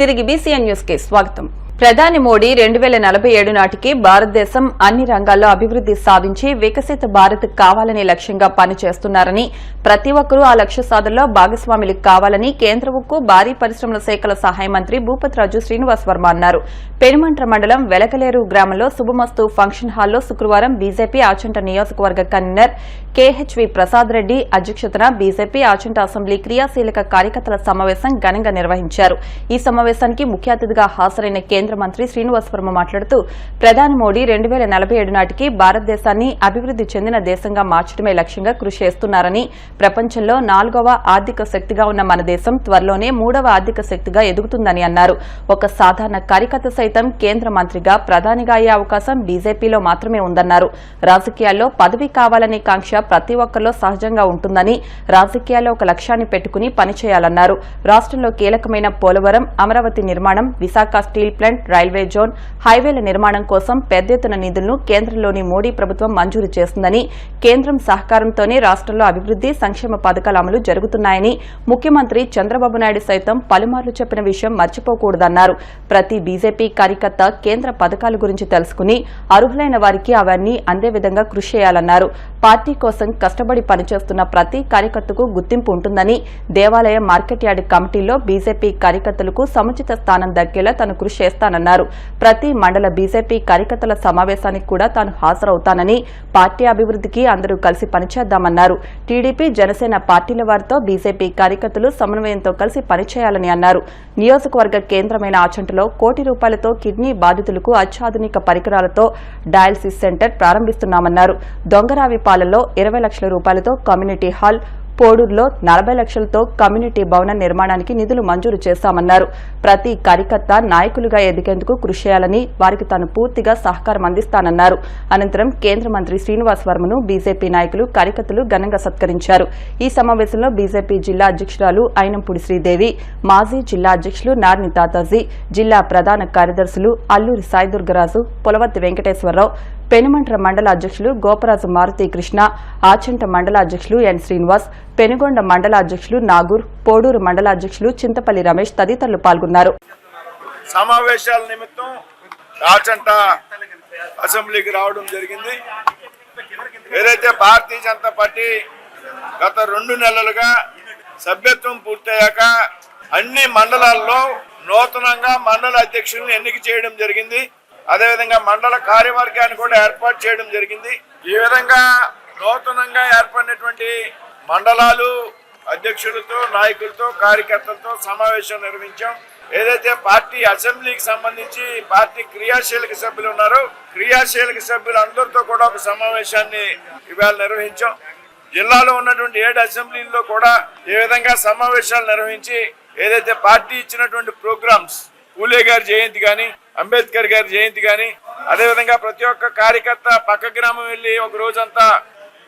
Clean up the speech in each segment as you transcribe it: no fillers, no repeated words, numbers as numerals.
తిరిగి BCN news కి స్వాగతం. ప్రధాని మోడీ 2047 నాటికి భారతదేశం అన్ని రంగాల్లో అభివృద్ది సాధించి వికసిత భారత్ కావాలనే లక్ష్యంగా పనిచేస్తున్నారని, ప్రతి ఒక్కరూ ఆ లక్ష్య సాధనలో భాగస్వాములు కావాలని కేంద్ర ఉక్కు భారీ పరిశ్రమల శాఖల సహాయ మంత్రి భూపతిరాజు శ్రీనివాస్ వర్మ అన్నారు. పెనుమంట్ర మండలం వెలకలేరు గ్రామంలో శుభమస్తు ఫంక్షన్ హాల్లో శుక్రవారం బీజేపీ ఆచంట నియోజకవర్గ కన్వీనర్ కేహెచ్వి ప్రసాద్ రెడ్డి అధ్యక్షతన బీజేపీ ఆచంట అసెంబ్లీ క్రియాశీలక కార్యకర్తల సమావేశం ఘనంగా నిర్వహించారు. ఈ సమావేశానికి ముఖ్య అతిథిగా హాజరైన కేంద్ర మంత్రి శ్రీనివాస్ వర్మ మాట్లాడుతూ, ప్రధాని మోడీ 2047 నాటికి భారతదేశాన్ని అభివృద్ది చెందిన దేశంగా మార్చడమే లక్ష్యంగా కృషి చేస్తున్నారని, ప్రపంచంలో 4వ ఆర్థిక శక్తిగా ఉన్న మన దేశం త్వరలోనే 3వ ఆర్థిక శక్తిగా ఎదుగుతుందని అన్నారు. ఒక సాధారణ కార్యకర్త సైతం కేంద్ర మంత్రిగా, ప్రధానిగా అయ్యే అవకాశం బీజేపీలో మాత్రమే ఉందన్నారు. రాజకీయాల్లో పదవి కావాలనే కాంక్ష ప్రతి ఒక్కరిలో సహజంగా ఉంటుందని, రాజకీయాల్లో ఒక లక్ష్యాన్ని పెట్టుకుని పనిచేయాలన్నారు. రాష్ట్రంలో కీలకమైన పోలవరం, అమరావతి నిర్మాణం, Visakha steel plant, railway zone, హైవేల నిర్మాణం కోసం పెద్ద ఎత్తున నిధులను కేంద్రంలోని మోడీ ప్రభుత్వం మంజూరు చేస్తుందని, కేంద్రం సహకారంతోనే రాష్ట్రంలో అభివృద్ది, సంక్షేమ పథకాల అమలు జరుగుతున్నాయని ముఖ్యమంత్రి చంద్రబాబు నాయుడు సైతం పలుమార్లు చెప్పిన విషయం మర్చిపోకూడదన్నారు. ప్రతి బీజేపీ కార్యకర్త కేంద్ర పథకాల గురించి తెలుసుకుని అర్హులైన వారికి అవన్నీ అందే విధంగా కృషి చేయాలన్నారు. పార్టీ కోసం కష్టపడి పనిచేస్తున్న ప్రతి కార్యకర్తకు గుర్తింపు ఉంటుందని, దేవాలయ మార్కెట్ యార్డ్ కమిటీల్లో బీజేపీ కార్యకర్తలకు సముచిత స్థానం దక్కేలా తాను కృషి చేస్తానన్నారు. ప్రతి మండల బీజేపీ కార్యకర్తల సమావేశానికి కూడా తాను హాజరవుతానని, పార్టీ అభివృద్దికి అందరూ కలిసి పనిచేద్దామన్నారు. టీడీపీ, జనసేన పార్టీల వారితో బీజేపీ కార్యకర్తలు సమన్వయంతో కలిసి పనిచేయాలని అన్నారు. నియోజకవర్గ కేంద్రమైన ఆచంటలో ₹1,00,00,000తో కిడ్నీ బాధితులకు అత్యాధునిక పరికరాలతో డయాలసిస్ సెంటర్ ప్రారంభిస్తున్నామన్నారు. దొంగరావిపాలెంలో ₹20 లక్షలతో కమ్యూనిటీ హాల్, పోడూరులో 40 లక్షలతో కమ్యూనిటీ భవన నిర్మాణానికి నిధులు మంజూరు చేశామన్నారు. ప్రతి కార్యకర్త నాయకులుగా ఎదిగేందుకు కృషి చేయాలని, వారికి తాను పూర్తిగా సహకారం అందిస్తానన్నారు. అనంతరం కేంద్ర మంత్రి శ్రీనివాస్ వర్మను బీజేపీ నాయకులు, కార్యకర్తలు ఘనంగా సత్కరించారు. ఈ సమావేశంలో బీజేపీ జిల్లా అధ్యక్షురాలు అయినంపూడి శ్రీదేవి, మాజీ జిల్లా అధ్యక్షులు నార్ని తాతాజీ, జిల్లా ప్రధాన కార్యదర్శులు అల్లూరి సాయిదుర్గరాజు, పొలవర్తి వెంకటేశ్వరరావు, పెనుమంట్ర మండల అధ్యక్షులు గోపరాజు మారుతి కృష్ణ, ఆచంట మండల అధ్యక్షులు ఎన్ శ్రీనివాస్, పెనుగొండ మండల అధ్యక్షులు నాగూర్, పోడూరు మండల అధ్యక్షులు చింతపల్లి రమేష్ తదితరులు పాల్గొన్నారు. సమావేశాల నిమిత్తం ఆచంట అసెంబ్లీకి రావడం జరిగింది. ఏదైతే భారతీయ జనతా పార్టీ గత 2 నెలలుగా సభ్యత్వం పూర్తయ్యాక అన్ని మండలాల్లో నూతనంగా మండల అధ్యక్షులను ఎన్నిక చేయడం జరిగింది. అదేవిధంగా మండల కార్యవర్గాన్ని కూడా ఏర్పాటు చేయడం జరిగింది. ఈ విధంగా నూతనంగా ఏర్పడినటువంటి మండలాలు అధ్యక్షులతో, నాయకులతో, కార్యకర్తలతో సమావేశం నిర్వహించాం. ఏదైతే పార్టీ అసెంబ్లీకి సంబంధించి పార్టీ క్రియాశీలక సభ్యులు ఉన్నారో, క్రియాశీలక సభ్యులు అందరితో కూడా ఒక సమావేశాన్ని ఇవాళ నిర్వహించాం. జిల్లాలో ఉన్నటువంటి 7 అసెంబ్లీల్లో కూడా ఏ విధంగా సమావేశాలు నిర్వహించి ఏదైతే పార్టీ ఇచ్చినటువంటి ప్రోగ్రామ్స్, పూలే గారి జయంతి కానీ, అంబేద్కర్ గారి జయంతి కానీ, అదేవిధంగా ప్రతి ఒక్క కార్యకర్త పక్క గ్రామం వెళ్ళి ఒక రోజంతా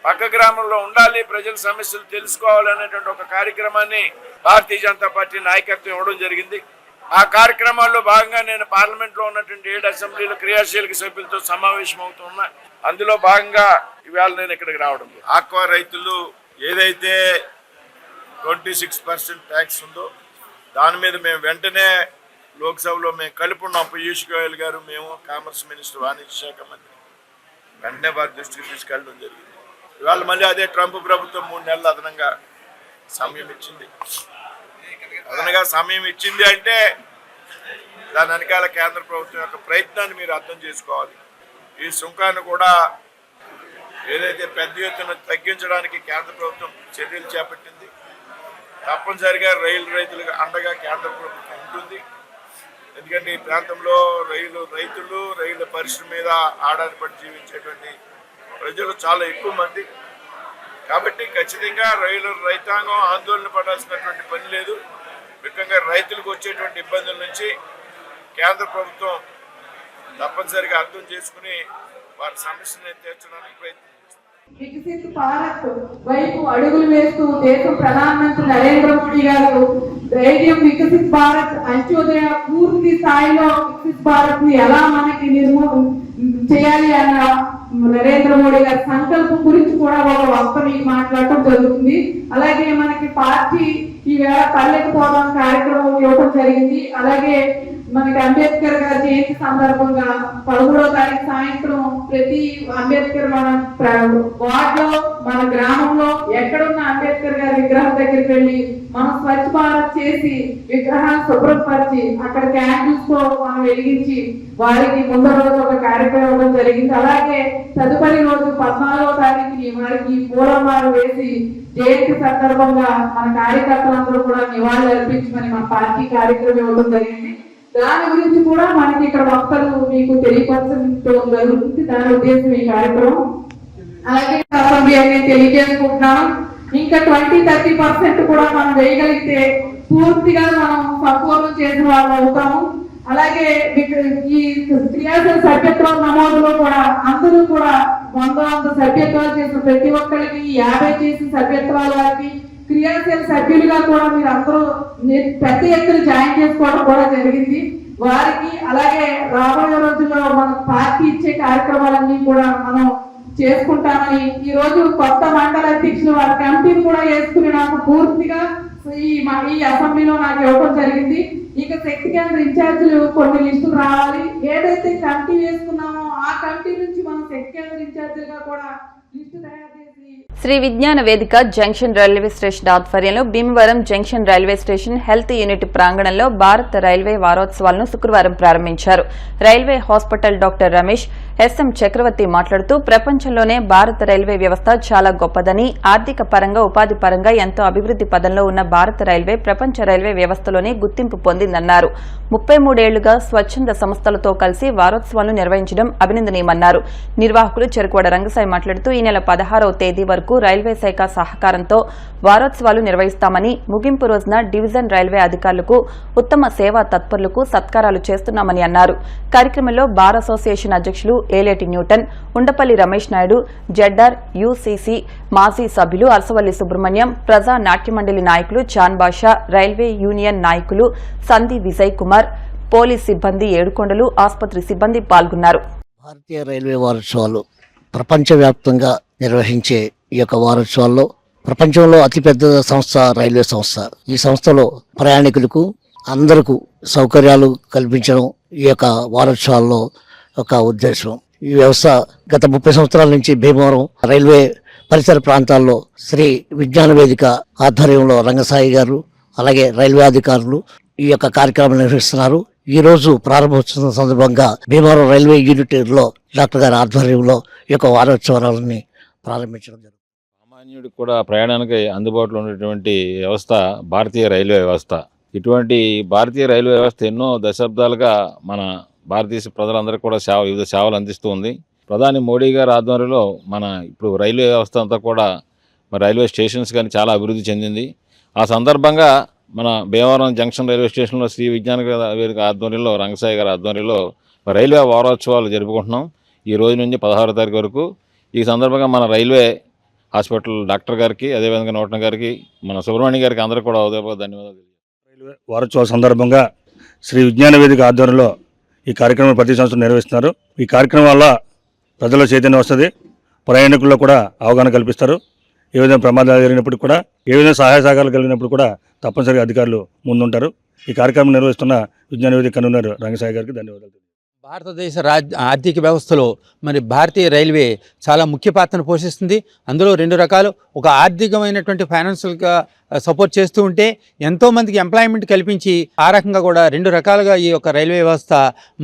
పక్క గ్రామంలో ఉండాలి, ప్రజల సమస్యలు తెలుసుకోవాలనేటువంటి ఒక కార్యక్రమాన్ని భారతీయ జనతా పార్టీ నాయకత్వం ఇవ్వడం జరిగింది. ఆ కార్యక్రమాల్లో భాగంగా నేను పార్లమెంట్లో ఉన్నటువంటి 7 అసెంబ్లీల క్రియాశీలక సభ్యులతో సమావేశం అవుతున్నా. అందులో భాగంగా ఇవాళ నేను ఇక్కడికి రావడం. ఆక్వా రైతులు ఏదైతే 26% ట్యాక్స్ ఉందో దాని మీద మేము వెంటనే లోక్సభలో మేము కలిపి ఉన్నాం. పీయూష్ గోయల్ గారు, మేము, కామర్స్ మినిస్టర్, వాణిజ్య శాఖ మంత్రి వెంటనే వారి దృష్టికి తీసుకెళ్ళడం జరిగింది. ఇవాళ మళ్ళీ అదే ట్రంప్ ప్రభుత్వం 3 నెలలు అదనంగా సమయం ఇచ్చింది. అదనంగా సమయం ఇచ్చింది అంటే దాని వెనకాల కేంద్ర ప్రభుత్వం యొక్క ప్రయత్నాన్ని మీరు అర్థం చేసుకోవాలి. ఈ సుంకాన్ని కూడా ఏదైతే పెద్ద ఎత్తున తగ్గించడానికి కేంద్ర ప్రభుత్వం చర్యలు చేపట్టింది. తప్పనిసరిగా రైతులకు అండగా కేంద్ర ప్రభుత్వం ఉంటుంది. ఎందుకంటే ఈ ప్రాంతంలో రైతులు, రైళ్ల పరిశ్రమ మీద ఆధారపడి జీవించేటువంటి ప్రజలు చాలా ఎక్కువ మంది. కాబట్టి ఖచ్చితంగా రైతాంగం ఆందోళన పడాల్సినటువంటి పని లేదు. ముఖ్యంగా రైతులకు వచ్చేటువంటి ఇబ్బందుల నుంచి కేంద్ర ప్రభుత్వం తప్పనిసరిగా అర్థం చేసుకుని వారి సమస్యని తీర్చడానికి ప్రయత్నిస్తుంది. వికసిత్ భారత్ వైపు అడుగులు వేస్తూ దేశం ప్రధానమంత్రి నరేంద్ర మోడీ గారు ధైర్యం వికసిత్ భారత్ అంత్యోదయ పూర్తి స్థాయిలో వికసిత్ భారత్ ని ఎలా మనకి చేయాలి అన్న నరేంద్ర మోడీ గారి సంకల్పం గురించి కూడా ఒక వక్త మీకు మాట్లాడటం జరుగుతుంది. అలాగే మనకి పార్టీ ఈవేళ పల్లెకి పోవడం కార్యక్రమం ఇవ్వడం జరిగింది. అలాగే మనకి అంబేద్కర్ గారి జయంతి సందర్భంగా 13వ తారీఖు సాయంత్రం ప్రతి అంబేద్కర్ మన వార్డులో మన గ్రామంలో ఎక్కడున్న అంబేద్కర్ గారి విగ్రహం దగ్గరికి వెళ్ళి మనం స్వచ్ఛ భారత్ చేసి విగ్రహాన్ని శుభ్రపరిచి అక్కడ క్యాండిల్స్ తో మనం వెలిగించి వారికి ముందు రోజు ఒక కార్యక్రమం ఇవ్వడం జరిగింది. అలాగే తదుపరి రోజు 14వ తారీఖుని వారికి పూలమాలు వేసి జయంతి సందర్భంగా మన కార్యకర్తలందరూ కూడా నివాళులు అర్పించమని మన పార్టీ కార్యక్రమం ఇవ్వడం జరిగింది. దాని గురించి కూడా మనకి ఇక్కడ వక్తలు మీకు తెలియపరచడం జరుగుతుంది. దాని ఉద్దేశం ఈ కార్యక్రమం. అలాగే అసెంబ్లీ అనేది తెలియజేసుకుంటున్నాం. ఇంకా 20-30% కూడా మనం వేయగలిగితే పూర్తిగా మనం సంపూర్ణం చేసిన వాళ్ళు అవుతాము. అలాగే ఈ క్రియాశీల సభ్యత్వం నమోదులో కూడా అందరూ కూడా 100 సభ్యత్వాలు చేసిన ప్రతి ఒక్కరికి 50 చేసిన సభ్యత్వాల వారికి క్రియాశీల సభ్యులుగా కూడా మీరు అందరూ పెద్ద ఎత్తున జాయిన్ చేసుకోవడం కూడా జరిగింది. వారికి అలాగే రాబోయే రోజుల్లో మన పార్టీ ఇచ్చే కార్యక్రమాలన్నీ కూడా మనం చేసుకుంటామని ఈ రోజు కొత్త మండల అధ్యక్షులు వారి కమిటీని కూడా వేసుకుని నాకు పూర్తిగా ఈ అసెంబ్లీలో నాకు ఇవ్వడం జరిగింది. ఇక శక్తి కేంద్ర ఇన్ఛార్జీలు కొన్ని లిస్టులు రావాలి. ఏదైతే కమిటీ వేసుకున్నామో ఆ కమిటీ నుంచి మనం శక్తి కేంద్ర ఇన్ఛార్జీలుగా కూడా లిస్టు తయారు చేసి శ్రీ విజ్ఞాన వేదిక జంక్షన్ రైల్వే స్టేషన్ ఆధ్వర్యంలో Bhimavaram junction railway station health unit ప్రాంగణంలో భారత రైల్వే వారోత్సవాలను శుక్రవారం ప్రారంభించారు. Railway hospital doctor Ramesh S చక్రవర్తి మాట్లాడుతూ ప్రపంచంలోనే భారత రైల్వే వ్యవస్థ చాలా గొప్పదని, ఆర్థిక పరంగా ఉపాధి పరంగా ఎంతో అభివృద్ది పదంలో ఉన్న భారత రైల్వే ప్రపంచ రైల్వే వ్యవస్థలోనే గుర్తింపు పొందిందన్నారు. 33 ఏళ్లుగా స్వచ్ఛంద సంస్థలతో కలిసి వారోత్సవాలను నిర్వహించడం అభినందనీయమన్నారు. నిర్వాహకులు చెరుకువాడ రంగసాయి మాట్లాడుతూ ఈ నెల 16వ తేదీ వరకు రైల్వే శాఖ సహకారంతో వారోత్సవాలు నిర్వహిస్తామని, ముగింపు రోజున డివిజన్ రైల్వే అధికారులకు, ఉత్తమ సేవా తత్పరులకు సత్కారాలు చేస్తున్నామని అన్నారు. కార్యక్రమంలో బార్ అసోసియేషన్ అధ్యక్షులు Eleti Newton, Undapalli Ramesh Naidu, ZR UCC మాజీ సభ్యులు అరసవల్లి సుబ్రహ్మణ్యం, ప్రజా నాట్య మండలి నాయకులు చాన్ బాషా, రైల్వే యూనియన్ నాయకులు సంధి విజయ్ కుమార్, పోలీస్ సిబ్బంది, ఏడుకొండలు ఆసుపత్రి సిబ్బంది పాల్గొన్నారు. భారతీయ రైల్వే వారోత్సవాలు ప్రపంచవ్యాప్తంగా నిర్వహించే ఈ యొక్క వారోత్సవాల్లో ప్రపంచంలో అతిపెద్ద సంస్థ రైల్వే సంస్థ. ఈ సంస్థలో ప్రయాణికులకు అందరికీ సౌకర్యాలు కల్పించడం ఈ యొక్క వారోత్సవాల్లో ఒక ఉద్దేశం. ఈ వ్యవస్థ గత 30 సంవత్సరాల నుంచి భీమవరం రైల్వే పరిసర ప్రాంతాల్లో శ్రీ విజ్ఞాన వేదిక ఆధ్వర్యంలో రంగసాయి గారు అలాగే రైల్వే అధికారులు ఈ యొక్క కార్యక్రమం నిర్వహిస్తున్నారు. ఈ రోజు ప్రారంభోత్సవం సందర్భంగా భీమవరం రైల్వే యూనిట్ లో డాక్టర్ గారి ఆధ్వర్యంలో ఈ యొక్క వారోత్సవాలని ప్రారంభించడం జరుగుతుంది. సామాన్యుడికి కూడా ప్రయాణానికి అందుబాటులో ఉన్నటువంటి వ్యవస్థ భారతీయ రైల్వే వ్యవస్థ. ఇటువంటి భారతీయ రైల్వే వ్యవస్థ ఎన్నో దశాబ్దాలుగా మన భారతదేశ ప్రజలందరికీ కూడా వివిధ సేవలు అందిస్తూ ఉంది. ప్రధాని మోడీ గారి ఆధ్వర్యంలో మన ఇప్పుడు రైల్వే వ్యవస్థ అంతా కూడా రైల్వే స్టేషన్స్ కానీ చాలా అభివృద్ధి చెందింది. ఆ సందర్భంగా మన భీమవరం జంక్షన్ రైల్వే స్టేషన్లో శ్రీ విజ్ఞాన వేదిక ఆధ్వర్యంలో రంగసాయి గారి ఆధ్వర్యంలో రైల్వే వారోత్సవాలు జరుపుకుంటున్నాం. ఈ రోజు నుంచి 16వ తారీఖు వరకు. ఈ సందర్భంగా మన రైల్వే హాస్పిటల్ డాక్టర్ గారికి, అదేవిధంగా నూటన్ గారికి, మన సుబ్రహ్మణ్య గారికి అందరూ కూడా ధన్యవాదాలు. రైల్వే వారోత్సవాల సందర్భంగా శ్రీ విజ్ఞాన వేదిక ఆధ్వర్యంలో ఈ కార్యక్రమం ప్రతి సంవత్సరం నిర్వహిస్తున్నారు. ఈ కార్యక్రమం వల్ల ప్రజల చైతన్యం వస్తుంది, ప్రయాణికుల్లో కూడా అవగాహన కల్పిస్తారు. ఏ విధంగా ప్రమాదాలు జరిగినప్పుడు కూడా, ఏ విధంగా సహాయ సహకారాలు కలిగినప్పుడు కూడా తప్పనిసరిగా అధికారులు ముందుంటారు. ఈ కార్యక్రమం నిర్వహిస్తున్న విజ్ఞాన వేదిక కన్వీనర్ రంగసాయి గారికి ధన్యవాదాలు. భారతదేశ ఆర్థిక వ్యవస్థలో మరి భారతీయ రైల్వే చాలా ముఖ్య పాత్రను పోషిస్తుంది. అందులో 2 రకాలు, ఒక ఆర్థికమైనటువంటి ఫైనాన్షియల్గా సపోర్ట్ చేస్తూ ఉంటే ఎంతోమందికి ఎంప్లాయ్మెంట్ కల్పించి ఆ రకంగా కూడా 2 రకాలుగా ఈ యొక్క రైల్వే వ్యవస్థ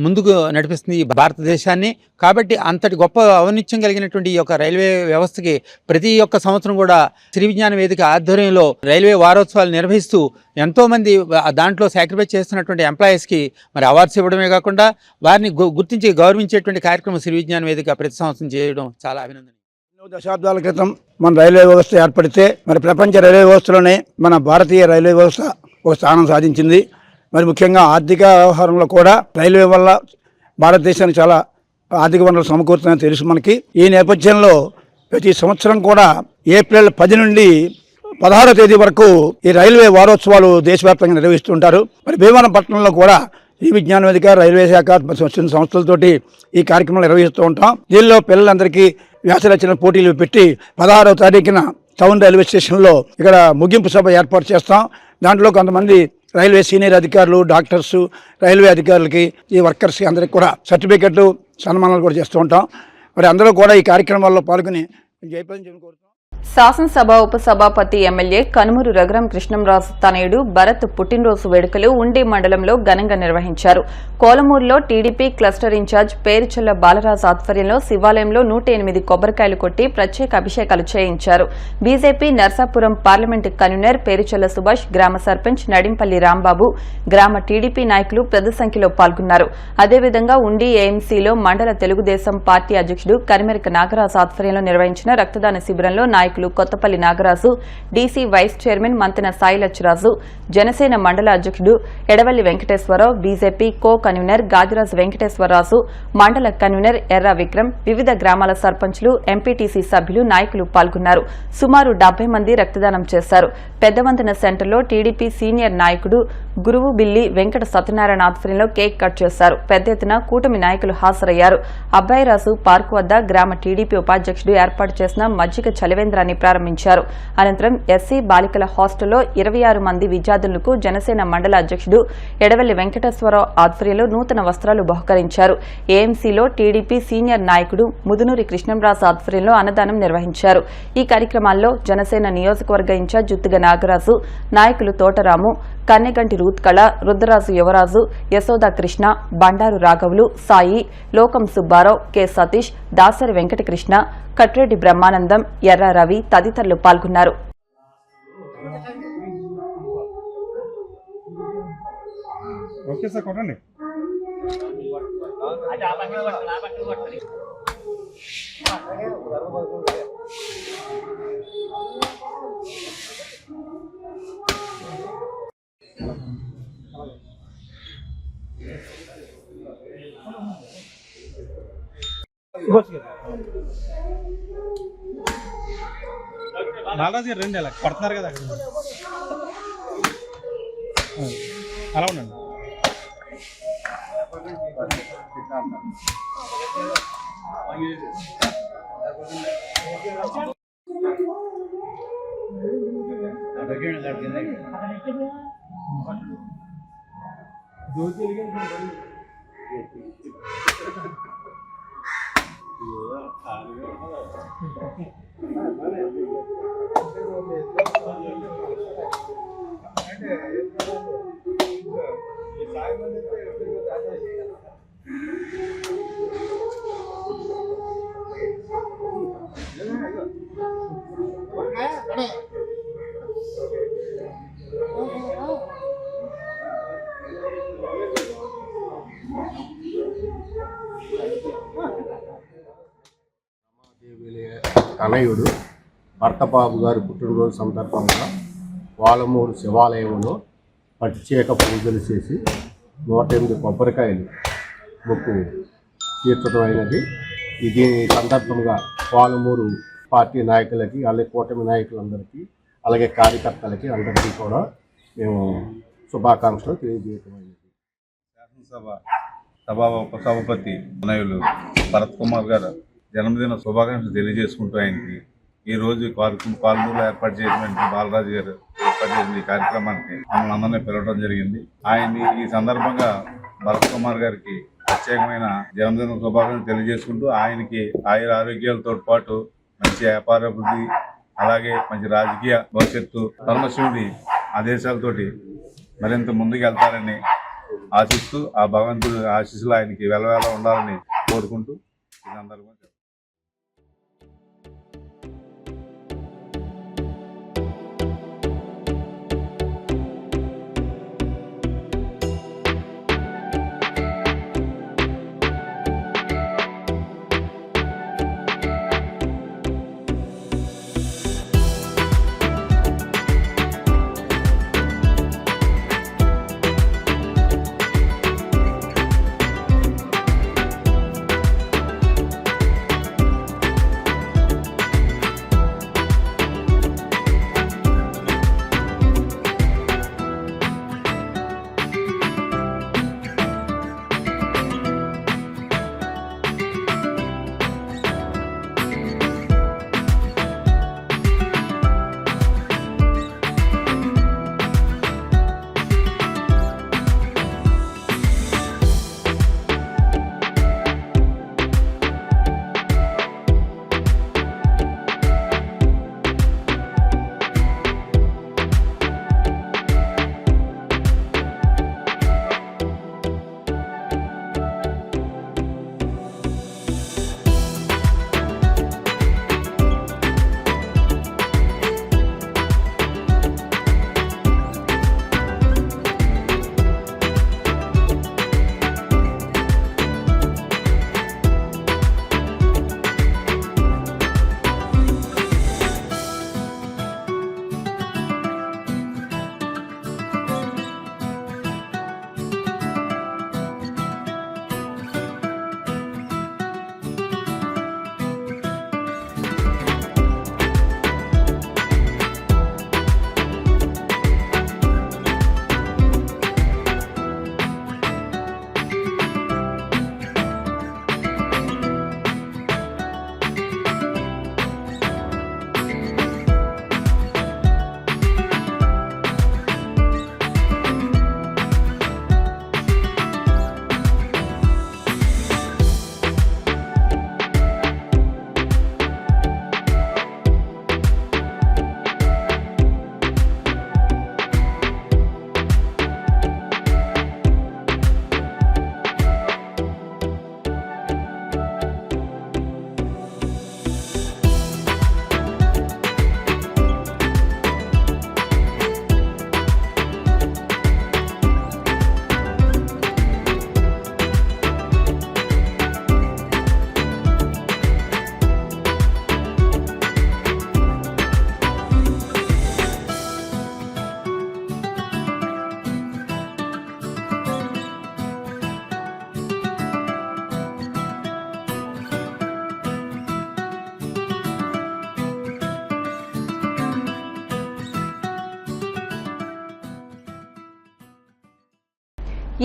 ముందుకు నడిపిస్తుంది ఈ భారతదేశాన్ని. కాబట్టి అంతటి గొప్ప ఔన్నత్యం కలిగినటువంటి ఈ యొక్క రైల్వే వ్యవస్థకి ప్రతి ఒక్క సంవత్సరం కూడా శ్రీ విజ్ఞాన వేదిక ఆధ్వర్యంలో రైల్వే వారోత్సవాలు నిర్వహిస్తూ ఎంతోమంది దాంట్లో సాక్రిఫైస్ చేస్తున్నటువంటి ఎంప్లాయీస్కి మరి అవార్డ్స్ ఇవ్వడమే కాకుండా వారిని గుర్తించి గౌరవించేటువంటి కార్యక్రమం శ్రీ విజ్ఞాన వేదిక ప్రతి సంవత్సరం చేయడం చాలా అభినందన. దశాబ్దాల క్రితం మన రైల్వే వ్యవస్థ ఏర్పడితే మరి ప్రపంచ రైల్వే వ్యవస్థలోనే మన భారతీయ రైల్వే వ్యవస్థ ఒక స్థానం సాధించింది. మరి ముఖ్యంగా ఆర్థిక వ్యవహారంలో కూడా రైల్వే వల్ల భారతదేశానికి చాలా ఆర్థిక వనరులు సమకూరుతుందని తెలుసు మనకి. ఈ నేపథ్యంలో ప్రతి సంవత్సరం కూడా ఏప్రిల్ 10 నుండి 16వ తేదీ వరకు ఈ రైల్వే వారోత్సవాలు దేశవ్యాప్తంగా నిర్వహిస్తుంటారు. మరి భీమవరం పట్టణంలో కూడా ఈ విజ్ఞాన వేదిక, రైల్వే శాఖ చిన్న సంస్థలతోటి ఈ కార్యక్రమాలు నిర్వహిస్తూ ఉంటాం. దీనిలో పిల్లలందరికీ వ్యాసరచన పోటీలు పెట్టి 16వ తారీఖున టౌన్ రైల్వే స్టేషన్లో ఇక్కడ ముగింపు సభ ఏర్పాటు చేస్తాం. దాంట్లో కొంతమంది రైల్వే సీనియర్ అధికారులు, డాక్టర్స్, రైల్వే అధికారులకి, ఈ వర్కర్స్ అందరికి కూడా సర్టిఫికెట్లు, సన్మానాలు కూడా చేస్తూ ఉంటాం. మరి అందరూ కూడా ఈ కార్యక్రమాల్లో పాల్గొని జయప్రదం చేయడం కోరుతున్నాం. శాసనసభ ఉపసభాపతి ఎమ్మెల్యే కనుమూరు రఘురాం కృష్ణంరాజు తనయుడు భరత్ పుట్టినరోజు వేడుకలు ఉండి మండలంలో ఘనంగా నిర్వహించారు. కోలమూరులో TDP cluster incharge Peruchella Balaraju ఆధ్వర్యంలో శివాలయంలో 108 కొబ్బరికాయలు కొట్టి ప్రత్యేక అభిషేకాలు చేయించారు. BJP Narsapuram parliament convener Peruchella Subhash, గ్రామ సర్పంచ్ నడింపల్లి రాంబాబు, గ్రామ టీడీపీ నాయకులు పెద్ద సంఖ్యలో పాల్గొన్నారు. అదేవిధంగా ఉండి ఏఎంసీలో మండల తెలుగుదేశం పార్టీ అధ్యక్షుడు కరిమెరక నాగరాజు ఆధ్వర్యంలో నిర్వహించిన రక్తదాన శిబిరంలో నాయకులు Kothapalli Nagaraju, DC vice chairman Mantena Sailaccharaju, Janasena మండల అధ్యక్షుడు Edavalli Venkateswararao, BJP co convener Gadiraju Venkateswararaju, మండల కన్వీనర్ ఎర్రా విక్రమ్, వివిధ గ్రామాల సర్పంచ్లు, ఎంపీటీసీ సభ్యులు, నాయకులు పాల్గొన్నారు. సుమారు 70 మంది రక్తదానం చేశారు. పెద్దవంతెన సెంటర్లో టీడీపీ సీనియర్ నాయకుడు గురువు బిల్లి వెంకట సత్యనారాయణ ఆధ్వర్యంలో కేక్ కట్ చేశారు. పెద్ద ఎత్తున కూటమి నాయకులు హాజరయ్యారు. అబ్బాయిరాజు పార్కు వద్ద గ్రామ టీడీపీ ఉపాధ్యక్షుడు ఏర్పాటు చేసిన మజ్జిగ చలివేంద్రాన్ని ప్రారంభించారు. అనంతరం ఎస్సీ బాలికల హాస్టల్లో 26 మంది విద్యార్థులకు జనసేన మండల అధ్యక్షుడు ఎడవల్లి వెంకటేశ్వరరావు ఆధ్వర్యంలో నూతన వస్త్రాలు బహుకరించారు. ఏఎంసీలో టీడీపీ సీనియర్ నాయకుడు ముదునూరి కృష్ణంరాజు ఆధ్వర్యంలో అన్నదానం నిర్వహించారు. ఈ కార్యక్రమాల్లో జనసేన నియోజకవర్గ ఇన్ఛార్జ్ జుత్తుగ నాగరాజు, నాయకులు తోటరాము, కన్నెగంటి రూత్కళ, రుద్రరాజు యువరాజు, యశోదా కృష్ణ, బండారు రాఘవులు, సాయి, లోకం సుబ్బారావు, కె సతీష్, దాసరి వెంకటకృష్ణ, కట్రెడ్డి బ్రహ్మానందం, ఎర్ర రవి తదితరులు పాల్గొన్నారు. బాలరాజు గారు రండి, అలా పడుతున్నారు కదా అక్కడ అలా ఉండండి. తనయుడు భర్తబాబు గారి పుట్టినరోజు సందర్భంగా వాలమూరు శివాలయంలో ప్రత్యేక పూజలు చేసి 108 కొబ్బరికాయలు మొక్కు తీర్చడం అయినది. ఇది సందర్భంగా వాలమూరు పార్టీ నాయకులకి, అలాగే కూటమి నాయకులందరికీ, అలాగే కార్యకర్తలకి అందరికీ కూడా మేము శుభాకాంక్షలు తెలియజేయటం అయినది. శాసనసభ ఉపసభాపతి తనయులు భరత్ కుమార్ గారు జన్మదిన శుభాకాంక్షలు తెలియజేసుకుంటూ ఆయనకి ఈరోజు పాల్గొనలో ఏర్పాటు చేసినటువంటి బాలరాజు గారు ఏర్పాటు చేసిన ఈ కార్యక్రమానికి మమ్మల్ని అందరినీ పిలవడం జరిగింది. ఆయన్ని ఈ సందర్భంగా భరత్ కుమార్ గారికి ప్రత్యేకమైన జన్మదిన శుభాకాంక్షలు తెలియజేసుకుంటూ ఆయనకి ఆయుర ఆరోగ్యాలతో పాటు మంచి వ్యాపారాభివృద్ధి, అలాగే మంచి రాజకీయ భవిష్యత్తు పరమశివుడి ఆదేశాలతోటి మరింత ముందుకు వెళ్తారని ఆశిస్తూ ఆ భగవంతుడి ఆశీస్సులు ఆయనకి వెలవేళ ఉండాలని కోరుకుంటూ ఈ సందర్భంగా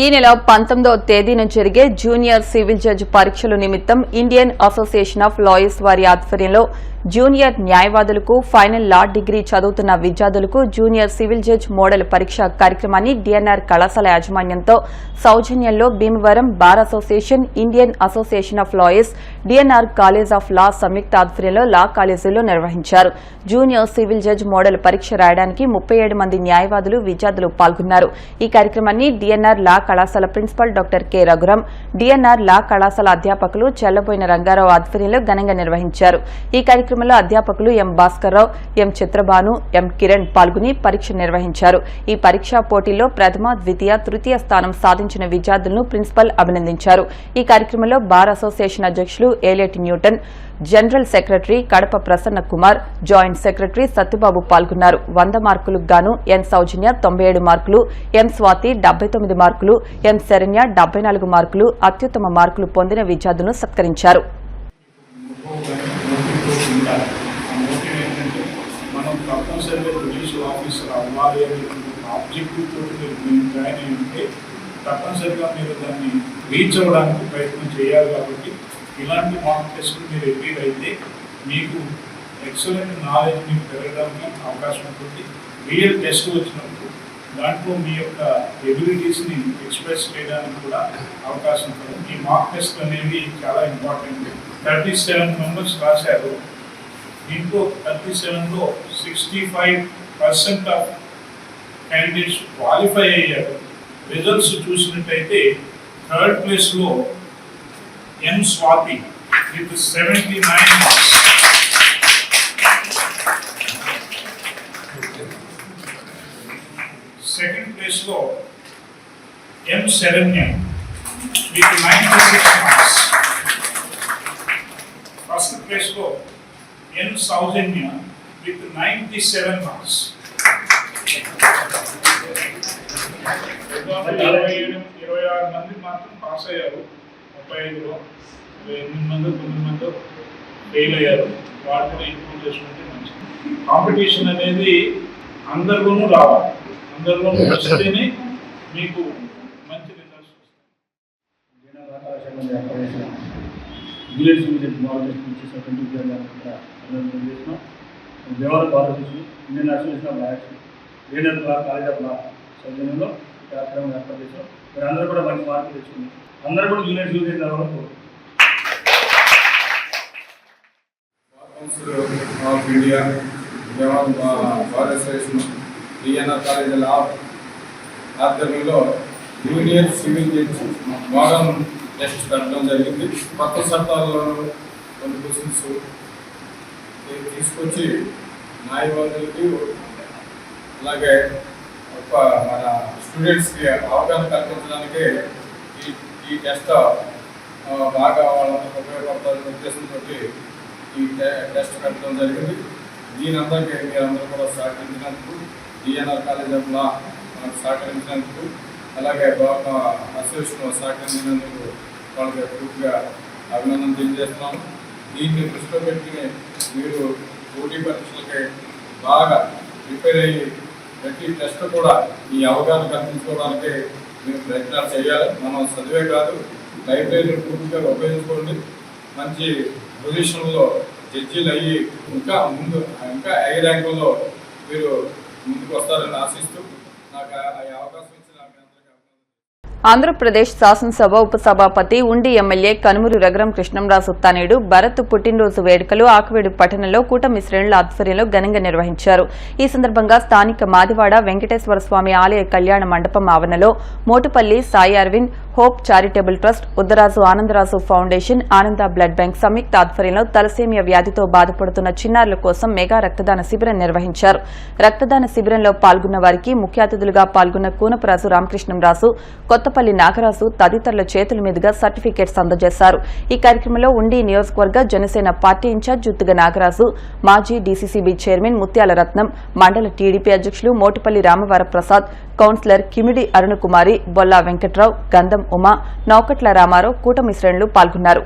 ఈ నెల 19వ తేదీన జరిగే జూనియర్ సివిల్ జడ్జి పరీక్షల నిమిత్తం ఇండియన్ అసోసియేషన్ ఆఫ్ లాయర్స్ వారి ఆధ్వర్యంలో జూనియర్ న్యాయవాదులకు ఫైనల్ లా డిగ్రీ చదువుతున్న విద్యార్థులకు జూనియర్ సివిల్ జడ్జ్ మోడల్ పరీక్ష కార్యక్రమాన్ని డిఎన్ఆర్ కళాశాల యాజమాన్యంతో సౌజన్యంలో Bhimavaram bar association, Indian association of lawyers, DNR college of law సంయుక్త ఆధ్వర్యంలో లా కాలేజీలో నిర్వహించారు. జూనియర్ సివిల్ జడ్జ్ మోడల్ పరీక్ష రాయడానికి 37 మంది న్యాయవాదులు, విద్యార్థులు పాల్గొన్నారు. ఈ కార్యక్రమాన్ని డిఎన్ఆర్ లా కళాశాల principal doctor K Raghuram, DNR law కళాశాల అధ్యాపకులు చెల్లబోయిన రంగారావు ఆధ్వర్యంలో ఘనంగా నిర్వహించారు. ఈ కార్యక్రమంలో అధ్యాపకులు ఎం భాస్కర్రావు, ఎం చిత్రబాను, ఎం కిరణ్ పాల్గొని పరీక్ష నిర్వహించారు. ఈ పరీక్షా పోటీల్లో ప్రథమ, ద్వితీయ, తృతీయ స్థానం సాధించిన విద్యార్థులను ప్రిన్సిపల్ అభినందించారు. ఈ కార్యక్రమంలో బార్ అసోసియేషన్ అధ్యక్షులు Eleti Newton, general secretary Kadapa Prasanna Kumar, joint secretary Satyababu పాల్గొన్నారు. 100 మార్కులకు గాను ఎన్ సౌజన్య 97 మార్కులు, ఎం స్వాతి 79 మార్కులు, ఎం శరణ్య 74 మార్కులు, అత్యుత్తమ మార్కులు పొందిన విద్యార్థులను సత్కరించారు. మనం తప్పనిసరిగా జ్యుడిషియల్ ఆఫీసర్ అవ్వాలి అనే ఆబ్జెక్టివ్ తోటి మీరు జాయిన్ అయి ఉంటే తప్పనిసరిగా మీరు దాన్ని రీచ్ అవ్వడానికి ప్రయత్నం చేయాలి. కాబట్టి ఇలాంటి మాక్ టెస్ట్లు మీరు ఎప్పీల్ అయితే మీకు ఎక్సలెంట్ నాలెడ్జ్ మీకు పెరగడానికి అవకాశం ఉంటుంది. రియల్ టెస్ట్ వచ్చినప్పుడు దాంట్లో మీ యొక్క ఎబిలిటీస్ని ఎక్స్ప్రెస్ చేయడానికి కూడా అవకాశం ఉంటుంది. ఈ మాక్ టెస్ట్ అనేవి చాలా ఇంపార్టెంట్. 37 మెంబర్స్ రాశారు. దీంట్లో 37లో 65% ఆఫ్ క్యాండిడేట్స్ క్వాలిఫై అయ్యారు. రిజల్ట్స్ చూసినట్టయితే 3rd ప్లేస్లో ఎం స్వాతి విత్ 79 మార్క్స్, సెకండ్ ప్లేస్లో ఎం శరణ్య విత్ 96 మార్క్స్, ఫస్ట్ ప్లేస్లో ఎన్ సౌజన్య విత్ 97 మార్క్స్. 26 మంది మాత్రం పాస్ అయ్యారు. 35లో 8 మంది 9 మంది ఫెయిల్ అయ్యారు. వాళ్ళు కూడా ఇంప్రూవ్ చేసుకుంటే మంచిది. కాంపిటీషన్ అనేది అందరిలోనూ రావాలి. అందరిలోనూ వస్తేనే మీకు మంచి రిజల్ట్స్ వస్తాయి. విలేజ్ దేవాలయ భారతదేశం Indian association of lawyers, Indian college of law సౌజన్యంలో కార్యక్రమం ఏర్పాటు చేశాం. మీరు అందరూ కూడా మంచి మార్కులు తెచ్చుకుని అందరూ కూడా జూనియర్ చేసిన వరకు ఆఫ్ ఇండియా భారత అసోసియేషన్ డిఎన్ఆర్ కాలేజ్ లా ఆధ్వర్యంలో junior civil judge model test పెట్టడం జరిగింది. కొత్త చట్టాల్లోనూ కొన్ని క్వశ్చన్స్ తీసుకొచ్చి న్యాయవాదులకి అలాగే మన స్టూడెంట్స్కి అవగాహన కల్పించడానికి ఈ టెస్ట్ బాగా వాళ్ళందరికీ ఉపయోగపడుతుందనే ఉద్దేశంతో ఈ టెస్ట్ పెట్టడం జరిగింది. దీనందరికీ మీరందరూ కూడా సహకరించినందుకు, డిఎన్ఆర్ కాలేజ్ ఆఫ్ లా సహకరించినందుకు, అలాగే అసోసియేషన్ సహకరించినందుకు వాళ్ళకి పూర్తిగా అభినందన తెలియజేస్తున్నాను. దీన్ని దృష్టిలో పెట్టుకుని మీరు పోటీ పరీక్షలకి బాగా ప్రిపేర్ అయ్యి ప్రతి టెస్ట్ కూడా ఈ అవగాహన కల్పించుకోవడానికి మీరు ప్రయత్నాలు చేయాలి. మనం చదివే కాదు, లైబ్రరీని పూర్తిగా ఉపయోగించుకోండి. మంచి పొజిషన్లో జడ్జీలు అయ్యి ఇంకా హై ర్యాంకుల్లో మీరు ముందుకు వస్తారని ఆశిస్తూ నాకు ఈ అవకాశం ఇచ్చిన ఆంధ్రప్రదేశ్ శాసనసభ ఉపసభాపతి ఉండి ఎమ్మెల్యే కనుమూరు రఘురాం కృష్ణంరాజు తనయుడు భరత్ పుట్టినరోజు వేడుకలు ఆకువేడు పట్టణంలో కూటమి శ్రేణుల ఆధ్వర్యంలో ఘనంగా నిర్వహించారు. ఈ సందర్భంగా స్థానిక మాదివాడ వెంకటేశ్వర స్వామి ఆలయ కళ్యాణ మండపం ఆవరణలో Motupalli Sai Arvind hope charitable trust, Uddaraju Anandaraju foundation, Ananda blood bank సంయుక్త ఆధ్వర్యంలో తలసేమియా వ్యాధితో బాధపడుతున్న చిన్నారుల కోసం మెగా రక్తదాన శిబిరం నిర్వహించారు. రక్తదాన శిబిరంలో పాల్గొన్న వారికి ముఖ్య అతిథులుగా పాల్గొన్న కూనపురాజు రామకృష్ణంరాజు, కొత్తపల్లి నాగరాజు తదితరుల చేతుల మీదుగా సర్టిఫికేట్స్ అందజేశారు. ఈ కార్యక్రమంలో ఉండి నియోజకవర్గ జనసేన పార్టీ ఇన్ఛార్జ్ జుత్తుగ నాగరాజు, మాజీ డీసీసీబీ చైర్మన్ ముత్యాల రత్నం, మండల టీడీపీ అధ్యక్షులు మోటుపల్లి రామవరప్రసాద్, కౌన్సిలర్ కిమిడి అరుణకుమారి, బొల్లా వెంకట్రావు, గంధం ఉమా, నౌకట్ల రామారావు కూటమి శ్రేణులు పాల్గొన్నారు.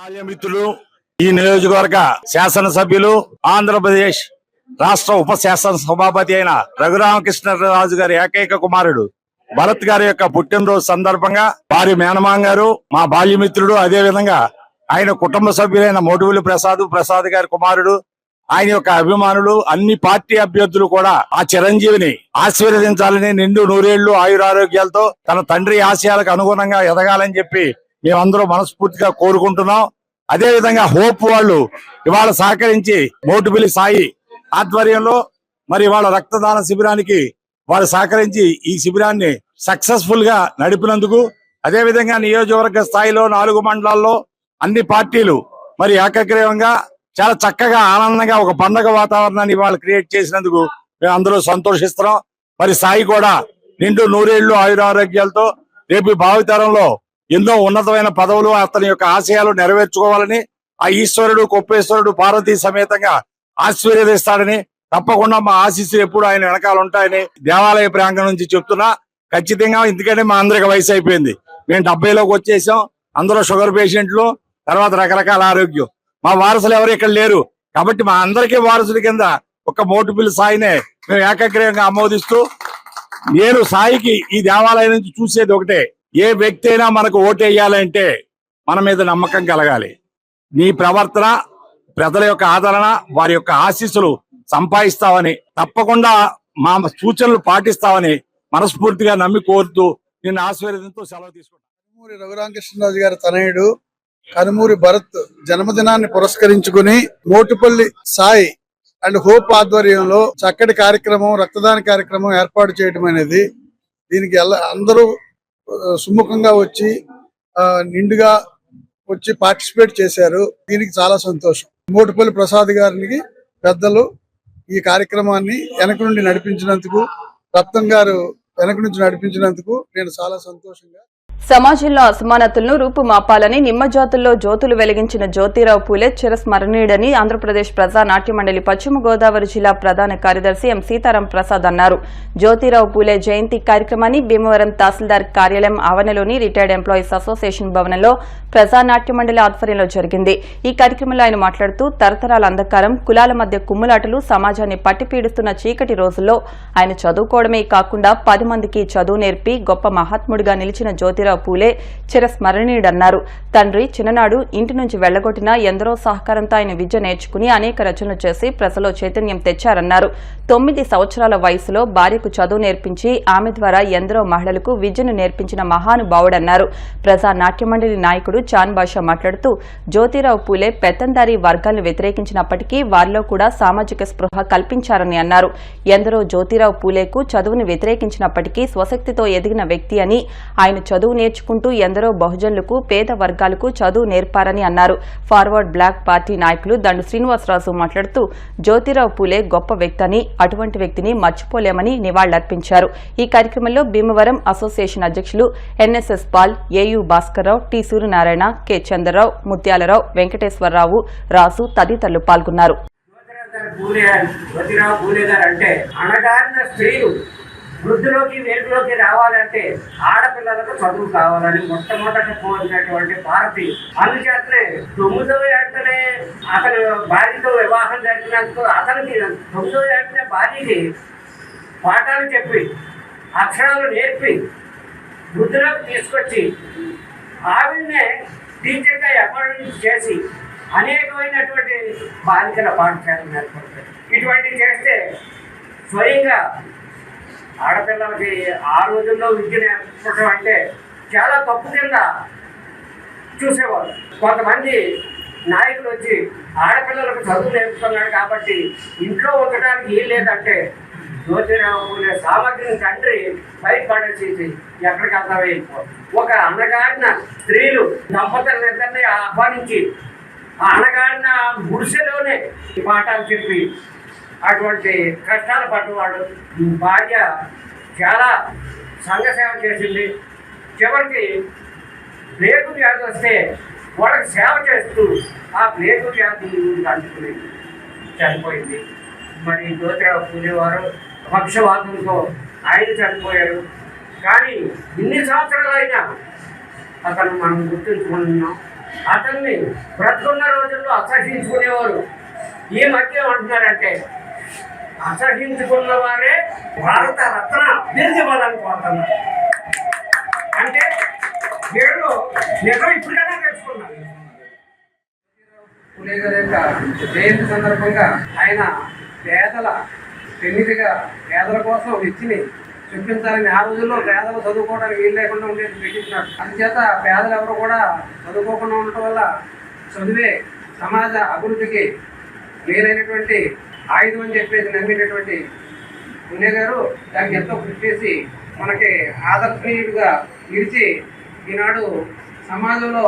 బాల్యమిత్రులు, ఈ నియోజకవర్గ శాసనసభ్యులు, ఆంధ్రప్రదేశ్ రాష్ట్ర ఉప శాసన సభాపతి అయిన రఘురామకృష్ణరాజు గారి ఏకైక కుమారుడు భరత్ గారి యొక్క పుట్టినరోజు సందర్భంగా వారి మేనమామ గారు, మా బాల్యమిత్రుడు, అదే విధంగా ఆయన కుటుంబ సభ్యులైన మోటువులి ప్రసాద్ గారి కుమారుడు, ఆయన యొక్క అభిమానులు, అన్ని పార్టీ అభ్యర్థులు కూడా ఆ చిరంజీవిని ఆశీర్వదించాలని, నిండు నూరేళ్లు ఆయురారోగ్యాలతో తన తండ్రి ఆశయాలకు అనుగుణంగా ఎదగాలని చెప్పి మేమందరూ మనస్ఫూర్తిగా కోరుకుంటున్నాం. అదే విధంగా హోప్ వాళ్ళు ఇవాళ సహకరించి మోటుపిల్లి సాయి ఆధ్వర్యంలో మరి ఇవాళ రక్తదాన శిబిరానికి వారు సహకరించి ఈ శిబిరాన్ని సక్సెస్ఫుల్ గా నడిపినందుకు, అదే విధంగా నియోజకవర్గ స్థాయిలో 4 మండలాల్లో అన్ని పార్టీలు మరి ఏకగ్రీవంగా చాలా చక్కగా ఆనందంగా ఒక పండగ వాతావరణాన్ని ఇవాళ క్రియేట్ చేసినందుకు మేము అందరూ సంతోషిస్తున్నాం. మరి సాయి కూడా నిండు నూరేళ్లు ఆయురారోగ్యాలతో రేపు భావితరంలో ఎన్నో ఉన్నతమైన పదవులు, అతని యొక్క ఆశయాలు నెరవేర్చుకోవాలని ఆ ఈశ్వరుడు, కొప్పేశ్వరుడు, పార్వతీ సమేతంగా ఆశీర్వదిస్తాడని, తప్పకుండా మా ఆశీస్సులు ఎప్పుడు ఆయన వెనకాల ఉంటాయని దేవాలయ ప్రాంగణం నుంచి చెప్తున్నా. ఖచ్చితంగా, ఎందుకంటే మా అందరికి వయసు అయిపోయింది, మేము 70లోకి వచ్చేసాం, అందరూ షుగర్ పేషెంట్లు, తర్వాత రకరకాల ఆరోగ్యం. మా వారసులు ఎవరు ఇక్కడ లేరు కాబట్టి మా అందరికీ వారసుల కింద ఒక మోటుపిల్లి సాయినే మేము ఏకగ్రీవంగా ఆమోదిస్తూ, నేను సాయికి ఈ దేవాలయం నుంచి చూసేది ఒకటే, ఏ వ్యక్తి అయినా మనకు ఓటేయాలంటే మన మీద నమ్మకం కలగాలి. నీ ప్రవర్తన, ప్రజల యొక్క ఆదరణ, వారి యొక్క ఆశీస్సులు సంపాదిస్తావని, తప్పకుండా మా సూచనలు పాటిస్తావని మనస్ఫూర్తిగా నమ్మి కోరుతూ నిన్ను ఆశీర్వదించూ సెలవు తీసుకుంటాను. కనుమూరి రఘురామకృష్ణరాజు గారి తనయుడు కనుమూరి భరత్ జన్మదినాన్ని పురస్కరించుకుని మోటుపల్లి సాయి అండ్ హోప్ ఆధ్వర్యంలో చక్కటి కార్యక్రమం, రక్తదాన కార్యక్రమం ఏర్పాటు చేయడం అనేది, దీనికి అందరూ సుముఖంగా వచ్చి నిండుగా వచ్చి పార్టిసిపేట్ చేశారు. దీనికి చాలా సంతోషం. మోటుపల్లి ప్రసాద్ గారికి పెద్దలు ఈ కార్యక్రమాన్ని వెనక నుండి నడిపించినందుకు, రత్నం గారు వెనక నుంచి నడిపించినందుకు నేను చాలా సంతోషంగా. సమాజంలో అసమానతలను రూపుమాపాలని నిమ్మజాతుల్లో జ్యోతులు వెలిగించిన జ్యోతిరావు పూలే చిరస్మరణీయుడని ఆంధ్రప్రదేశ్ ప్రజా నాట్య మండలి పశ్చిమ గోదావరి జిల్లా ప్రధాన కార్యదర్శి ఎం సీతారాం ప్రసాద్ అన్నారు. జ్యోతిరావు పూలే జయంతి కార్యక్రమాన్ని భీమవరం తహసీల్దార్ కార్యాలయం ఆవరణలోని రిటైర్డ్ ఎంప్లాయీస్ అసోసియేషన్ భవనంలో ప్రజా నాట్య మండలి ఆధ్వర్యంలో జరిగింది. ఈ కార్యక్రమంలో ఆయన మాట్లాడుతూ, తరతరాల అంధకారం, కులాల మధ్య కుమ్ములాటలు సమాజాన్ని పట్టిపీడుస్తున్న చీకటి రోజుల్లో ఆయన చదువుకోవడమే కాకుండా 10 మందికి చదువు నేర్పి గొప్ప మహాత్ముడిగా నిలిచిన జ్యోతిరావు పూలే చిరస్మరణీయుడన్నారు. తండ్రి చిన్ననాడు ఇంటి నుంచి వెళ్లగొట్టిన ఎందరో సహకారంతో ఆయన విద్య నేర్చుకుని అనేక రచనలు చేసి ప్రజల్లో చైతన్యం తెచ్చారన్నారు. 9 సంవత్సరాల వయసులో భార్యకు చదువు నేర్పించి ఆమె ద్వారా ఎందరో మహిళలకు విద్యను నేర్పించిన మహానుభావుడన్నారు. ప్రజా నాట్య మండలి నాయకుడు చాన్ బాషా మాట్లాడుతూ, జ్యోతిరావు పూలే పెత్తందారీ వర్గాలను వ్యతిరేకించినప్పటికీ వారిలో కూడా సామాజిక స్పృహ కల్పించారని అన్నారు. ఎందరో జ్యోతిరావు పూలేకు చదువును వ్యతిరేకించినప్పటికీ స్వశక్తితో ఎదిగిన వ్యక్తి అని, ఆయన చదువు నేర్చుకుంటూ ఎందరో బహుజనులకు, పేద వర్గాలకు చదువు నేర్పారని అన్నారు. ఫార్వర్డ్ బ్లాక్ పార్టీ నాయకులు దండు శ్రీనివాసరాజు మాట్లాడుతూ, జ్యోతిరావు పూలే గొప్ప వ్యక్తి అని, అటువంటి వ్యక్తిని మర్చిపోలేమని నివాళులర్పించారు. ఈ కార్యక్రమంలో భీమవరం అసోసియేషన్ అధ్యక్షులు NSS Paul, AU Bhaskarrao, T Suryanarayana, K Chandrarao, Mutyalarao, Venkateswararao, Rasu తదితరులు పాల్గొన్నారు. జ్యోతిరావు పూలే గారు అంటే అణగారిన స్త్రీలు వృద్ధిలోకి వెలుగులోకి రావాలంటే ఆడపిల్లలకు చదువు కావాలని మొట్టమొదట కోరినటువంటి భారతి. అందుచేతనే 9వ ఏటనే అతను భార్యతో వివాహం జరిగినందుకు అతనికి 9వ ఏటనే భార్యకి పాఠాలు చెప్పి, అక్షరాలు నేర్పి, వృద్ధిలోకి తీసుకొచ్చి ఆవిడనే టీచర్గా అపాయింట్మెంట్ చేసి అనేకమైనటువంటి బాలికల పాఠశాలను ఏర్పడతాయి. ఇటువంటివి చేస్తే స్వయంగా ఆడపిల్లలకి ఆ రోజుల్లో విద్య నేర్పడం అంటే చాలా తప్పు కింద చూసేవాళ్ళు. కొంతమంది నాయకులు వచ్చి ఆడపిల్లలకు చదువు నేర్పుతున్నాడు కాబట్టి ఇంట్లో ఉండడానికి ఏం లేదంటే జ్యోతిరావు పూలే సామగ్రిని తండ్రి బయటపడేసి ఎక్కడికి వెళ్తావో వెళ్ళిపోతుంది. ఒక అన్నగారిన స్త్రీలు దంపతులనిద్దరినీ ఆహ్వానించి ఆ అన్నగారిన గుడిసెలోనే పాఠాలు చెప్పి అటువంటి కష్టాలు పడ్డవాడు. భార్య చాలా సంఘ సేవ చేసింది. చివరికి ప్లేగు వ్యాధి వస్తే వాళ్ళకి సేవ చేస్తూ ఆ ప్లేగు వ్యాధి అంటుకుని చనిపోయింది. మరి జ్యోతిరావు పూలే వారు పక్షవాతంతో ఆయన చనిపోయారు. కానీ ఇన్ని సంవత్సరాలైనా అతను మనం గుర్తుంచుకుంటున్నాం. అతన్ని బ్రతుకున్న రోజుల్లో అసహించుకునేవారు. ఈ మధ్య ఏమంటున్నారంటే అసహించుకున్న వారే భారత రత్న బిరుదివ్వాలని కోరుతున్నారు. అంటే వీళ్ళు నిజం ఇప్పటికైనా తెలుసుకున్నారు. పులే గారి యొక్క జయంతి సందర్భంగా ఆయన పేదల పెన్నిదిగా పేదల కోసం విచ్చిని చూపించాలని, ఆ రోజుల్లో పేదలు చదువుకోవడానికి వీలు లేకుండా ఉండేది పెట్టించినాడు. అందుచేత పేదలు ఎవరు కూడా చదువుకోకుండా ఉండటం వల్ల చదువే సమాజ అభివృద్ధికి మేలైనటువంటి ఆయుధం అని చెప్పేసి నమ్మినటువంటి పుణ్య గారు దానికి ఎంతో కృషి చేసి మనకి ఆదర్శనీయుడిగా నిలిచి ఈనాడు సమాజంలో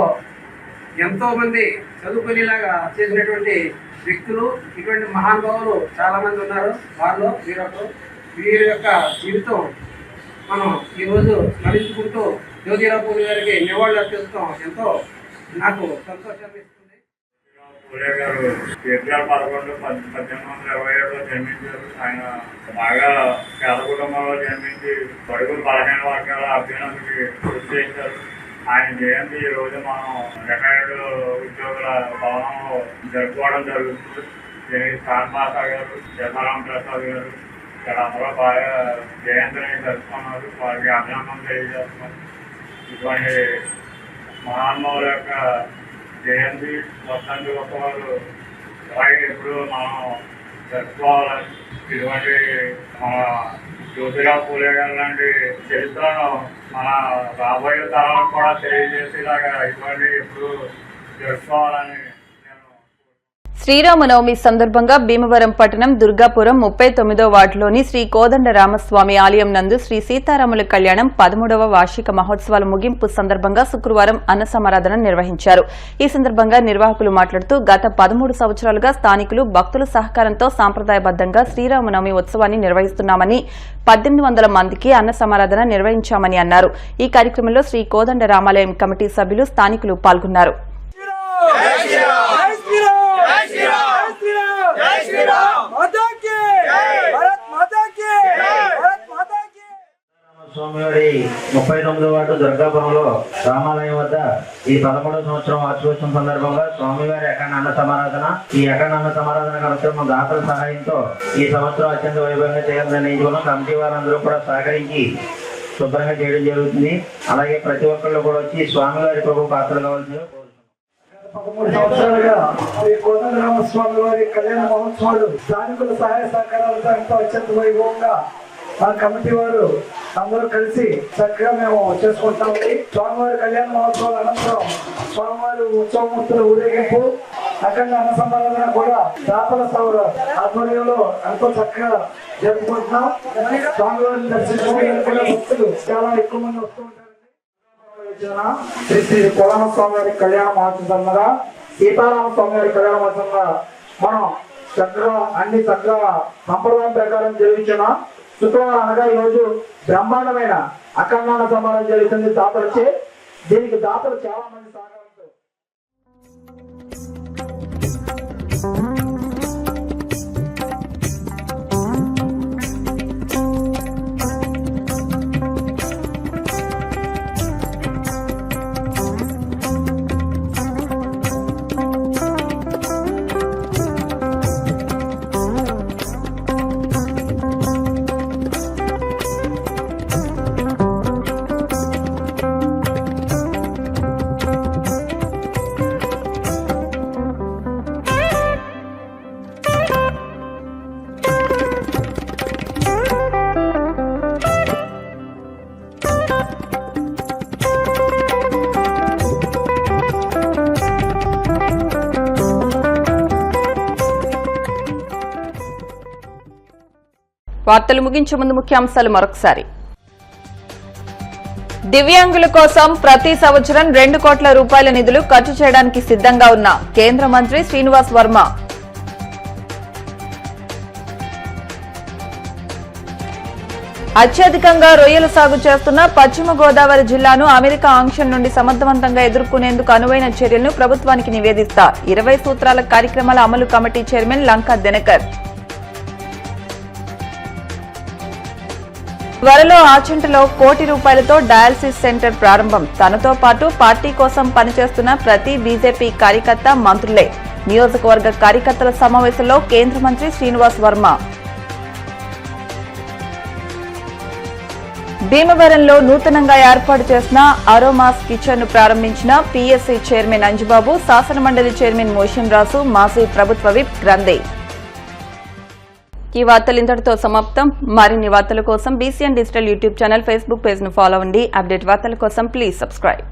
ఎంతోమంది చదువుకునేలాగా చేసినటువంటి వ్యక్తులు, ఇటువంటి మహానుభావులు చాలామంది ఉన్నారు. వారిలో వీరొకరు. వీరి యొక్క జీవితం మనం ఈరోజు స్మరించుకుంటూ జ్యోతిరావు పూలే గారికి నివాళులు అర్పిస్తాం. ఎంతో నాకు సంతోషాన్ని ఇస్తుంది. పూలే గారు 1827లో జన్మించారు. ఆయన బాగా పేద కుటుంబంలో జన్మించి బడుగు బలహీన వర్గాల అభ్యున్నతికి కృషి చేశారు. ఆయన జయంతి ఈ రోజు మనం రిటైర్డ్ ఉద్యోగుల భవనంలో జరుపుకోవడం జరుగుతుంది. దీనికి శ్యామపాస గారు, శశారాం ప్రసాద్ గారు ఇక్కడ అందరూ బాగా జయంతిని జరుపుకున్నారు. వారికి అభినందన తెలియజేస్తున్నారు. ఇటువంటి మహానుభావుల యొక్క జయంతి వర్ధంతి ఉత్సవాలు అలాగే ఎప్పుడు మనం జరుపుకోవాలని, ఇటువంటి మన జ్యోతిరావు పూలే గారు లాంటి చరిత్రను మన రాబోయే తరాలకు కూడా తెలియజేసేలాగా ఇటువంటి ఎప్పుడు జరుపుకోవాలని. శ్రీరామనవమి సందర్భంగా భీమవరం పట్టణం దుర్గాపురం 39వ వార్డులోని శ్రీ కోదండ రామస్వామి ఆలయం నందు శ్రీ సీతారాముల కళ్యాణం 13వ వార్షిక మహోత్సవాల ముగింపు సందర్భంగా శుక్రవారం అన్న సమారాధన నిర్వహించారు. ఈ సందర్భంగా నిర్వాహకులు మాట్లాడుతూ గత 13 సంవత్సరాలుగా స్థానికులు భక్తుల సహకారంతో సాంప్రదాయబద్దంగా శ్రీరామనవమి ఉత్సవాన్ని నిర్వహిస్తున్నామని 1800 మందికి అన్న సమారాధన నిర్వహించామని అన్నారు. ఈ కార్యక్రమంలో శ్రీ కోదండ రామాలయం కమిటీ సభ్యులు స్థానికులు పాల్గొన్నారు. స్వామివారి 39వ వార్డు దుర్గాపురంలో రామాలయం వద్ద ఈ 13వ సంవత్సరం వార్షికోత్సవం సందర్భంగా స్వామివారి అఖండ అన్న సమారాధన. ఈ అఖండ అన్న సమారాధన కార్యక్రమం దాతల సహాయంతో ఈ సంవత్సరం అత్యంత వైభవంగా చేయాలని నిర్ణయించుకున్నాం. కమిటీ వారందరూ కూడా సహకరించి శుభ్రంగా చేయడం జరుగుతుంది. అలాగే ప్రతి ఒక్కళ్ళు కూడా వచ్చి స్వామివారి ప్రభు పాత్రలు కావాల్సిందిగా 13 సంవత్సరాలుగా శ్రీ కోదండ రామస్వామి వారి కళ్యాణ మహోత్సవాలు స్థానికుల సహాయ సహకారాలతో ఎంతో అత్యంత వైభవంగా మా కమిటీ వారు అందరూ కలిసి చక్కగా మేము చేసుకుంటాము. స్వామివారి కళ్యాణ మహోత్సవాల అనంతరం స్వామివారి ఉత్సవమూర్తుల ఊరేగింపు, అఖండ అన్న సమారాధన కూడా దాతల సౌర ఆధ్వర్యంలో ఎంతో చక్కగా జరుపుకుంటున్నాం. స్వామివారిని దర్శించుకునే భక్తులు చాలా ఎక్కువ మంది వస్తూ ఉంటారు. శ్రీ శ్రీ కోదండ స్వామి వారి కళ్యాణ మహోత్సవంగా సీతారామ స్వామి వారి కళ్యాణ మహోత్సవంగా మనం చక్కగా అన్ని చక్కగా సంప్రదాయం ప్రకారం జరిగించిన శుక్రవారం అనగా ఈరోజు బ్రహ్మాండమైన అఖండ సమారాధన జరుగుతుంది దాతలచే. దీనికి దాతలు చాలా మంది సహకారంతో వార్తలు ముగించే ముందు ముఖ్యాంశాలు మరొకసారి. దివ్యాంగుల కోసం ప్రతి సంవత్సరం 2 కోట్ల రూపాయల నిధులు ఖర్చు చేయడానికి సిద్ధంగా ఉన్న కేంద్ర మంత్రి శ్రీనివాస్ వర్మ. అత్యధికంగా రొయ్యల సాగు చేస్తున్న పశ్చిమ గోదావరి జిల్లాను అమెరికా ఆంక్షల నుండి సమర్థవంతంగా ఎదుర్కొనేందుకు అనువైన చర్యలను ప్రభుత్వానికి నివేదిస్తా 20 సూత్రాల కార్యక్రమాల అమలు కమిటీ చైర్మన్ లంకా దినకర్. త్వరలో ఆచంటలో ₹1 డయాలసిస్ సెంటర్ ప్రారంభం. తనతో పాటు పార్టీ కోసం పనిచేస్తున్న ప్రతి బీజేపీ కార్యకర్త మంత్రులే. నియోజకవర్గ కార్యకర్తల సమావేశంలో కేంద్ర మంత్రి శ్రీనివాస్ వర్మ. భీమవరంలో నూతనంగా ఏర్పాటు చేసిన అరోమాస్ కిచెన్ ను ప్రారంభించిన పీఎస్సీ చైర్మన్ అంజుబాబు, శాసనమండలి చైర్మన్ మోషన్ రాసు, మాజీ ప్రభుత్వ విప్ గ్రంథే. ఈ వార్తలు ఇంతటితో సమాప్తం. మరిన్ని వార్తల కోసం BCN digital YouTube channel, Facebook page ను ఫాలో అవ్వండి. అప్డేట్ వార్తల కోసం ప్లీజ్ సబ్స్క్రైబ్.